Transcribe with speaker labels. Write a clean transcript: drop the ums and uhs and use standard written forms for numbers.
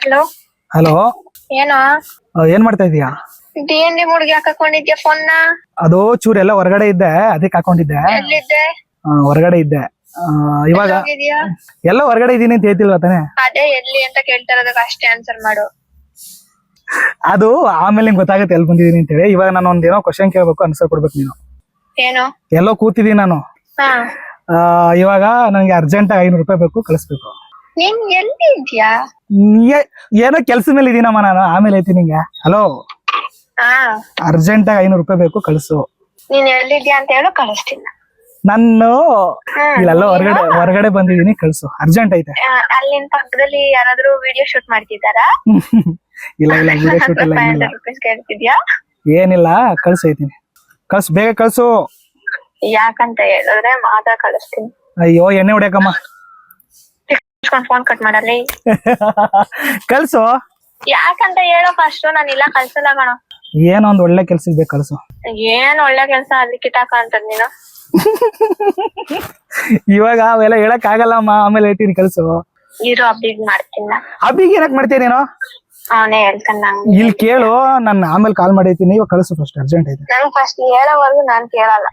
Speaker 1: Hello.
Speaker 2: Hello.
Speaker 1: ಏನೋ
Speaker 2: ಏನ್ ಮಾಡ್ತಾ ಇದೀಯಾ?
Speaker 1: DND ಮೂಡ್ಗೆ ಯಾಕೆ ಹಾಕೊಂಡಿದ್ಯಾ ಫೋನ್ ನ?
Speaker 2: ಅದು ಚೂರ್ ಎಲ್ಲ ಹೊರಗಡೆ ಇದ್ದೆ, ಅದಕ್ಕೆ ಹಾಕೊಂಡಿದ್ದೆ.
Speaker 1: ಎಲ್ಲಿದ್ದೆ?
Speaker 2: ಹೊರಗಡೆ ಇದ್ದೆ. ಇವಾಗ
Speaker 1: ಹೋಗಿದ್ಯಾ?
Speaker 2: ಎಲ್ಲ ಹೊರಗಡೆ ಇದೀನಿ ಅಂತ ಹೇಳ್ತಿಲ್ವಾ ತಾನೆ?
Speaker 1: ಅದೇ ಎಲ್ಲಿ ಅಂತ ಕೇಳ್ತಾ ಇರೋದಕ್ಕೆ ಅಷ್ಟೇ ಆನ್ಸರ್ ಮಾಡು.
Speaker 2: ಅದು ಆಮೇಲೆ ನಿಂಗೆ ಗೊತ್ತಾಗುತ್ತೆ ಎಲ್ಲಿ ಬಂದಿದೀನಿ ಅಂತ ಹೇಳಿ. ಇವಾಗ ನಾನು ಒಂದೇನೋ ಕ್ವಶನ್ ಕೇಳ್ಬೇಕು, ಆನ್ಸರ್ ಕೊಡ್ಬೇಕು ನೀನು.
Speaker 1: ಏನು?
Speaker 2: ಎಲ್ಲೋ ಕೂತಿದೀನಿ ನಾನು.
Speaker 1: ಹಾ.
Speaker 2: ಇವಾಗ ನಂಗೆ ಅರ್ಜೆಂಟ್ ₹500 ಬೇಕು, ಕಳಿಸ್ಬೇಕು.
Speaker 1: ನೀನ್ ಎಲ್ಲಿ ಇದ್ಯಾ?
Speaker 2: ಏನೋ ಕೆಲ್ಸ ಮೇಲೆ ಇದೀನಮ್ಮ ನಾನು, ಆಮೇಲೆ ಐತಿ ನಿಂಗೆ. ಹಲೋ,
Speaker 1: ಹಾ.
Speaker 2: ಅರ್ಜೆಂಟ್ ₹500 ಬೇಕು, ಕಳಿಸು.
Speaker 1: ನೀನ್ ಎಲ್ಲಿದ್ಯಾ ಅಂತ ಹೇಳು, ಕಳಿಸ್ತೀನಿ.
Speaker 2: ನಾನು ಇಲ್ಲೆಲ್ಲ ಹೊರಗಡೆ ಬಂದಿದೀನಿ, ಕಳ್ಸು. ಅರ್ಜೆಂಟ್ ಐತೆ.
Speaker 1: ಅಲ್ಲಿನ ಪಕ್ಕದಲ್ಲಿ ಯಾರಾದ್ರೂ ವಿಡಿಯೋ ಶೂಟ್ ಮಾಡ್ತಿದ್ದಾರಾ?
Speaker 2: ಇಲ್ಲ ವಿಡಿಯೋ ಶೂಟ್ ಎಲ್ಲ ಏನಿಲ್ಲ.
Speaker 1: ₹500 ಕೇಳ್ತಿದ್ಯಾ?
Speaker 2: ಏನಿಲ್ಲ, ಕಳ್ಸೈತೀನಿ. ಕಳ್ಸು, ಬೇಗ ಕಳ್ಸು.
Speaker 1: ಯಾಕಂತ ಹೇಳಿದ್ರೆ ಮಾತ್ರ ಕಳಿಸ್ತೀನಿ.
Speaker 2: ಅಯ್ಯೋ, ಎಣ್ಣೆ ಹೊಡ್ಯಾಕಮ್ಮ.
Speaker 1: ಫೋನ್ ಕಟ್ ಮಾಡಲಿ.
Speaker 2: ಕಳ್ಸು.
Speaker 1: ಯಾಕಂತ ಹೇಳೋ ಫಸ್ಟ್. ನಾನು ಇಲ್ಲ ಕಳ್ಸಲ್ಲ ಕಣ.
Speaker 2: ಏನೋ ಒಂದ್ ಒಳ್ಳೆ ಕೆಲ್ಸಕ್ಕೆ ಬೇಕು, ಕಳ್ಸು.
Speaker 1: ಏನ್ ಒಳ್ಳೆ ಕೆಲ್ಸ ಅಲ್ಲಿ ಕಿಟಾಕ ಅಂತದ್ ನೀನು?
Speaker 2: ಇವಾಗ ಅವೆಲ್ಲ ಹೇಳಕ್ ಆಗಲ್ಲಮ್ಮ, ಆಮೇಲೆ ಹೇಳ್ತೀನಿ, ಕಳ್ಸು.
Speaker 1: ಇರು, ಅಬ್ಬಿಗ್ ಮಾಡ್ತೀನಿ.
Speaker 2: ಅಬ್ಬಿಗೆ ಏನಕ್ ಮಾಡ್ತೀಯ ನೀನು?
Speaker 1: ಅವನೇ ಹೇಳ್ತಾನ.
Speaker 2: ಇಲ್ಲಿ ಕೇಳು, ನಾನು ಆಮೇಲೆ ಕಾಲ್ ಮಾಡಿರ್ತೀನಿ. ಇವಾಗ ಕಳ್ಸು ಫಸ್ಟ್, ಅರ್ಜೆಂಟ್ ಐತೆ.
Speaker 1: ನಂಗೆ ಫಸ್ಟ್ ಹೇಳೋವರೆಗೂ ನಾನ್ ಕೇಳಲ್ಲ.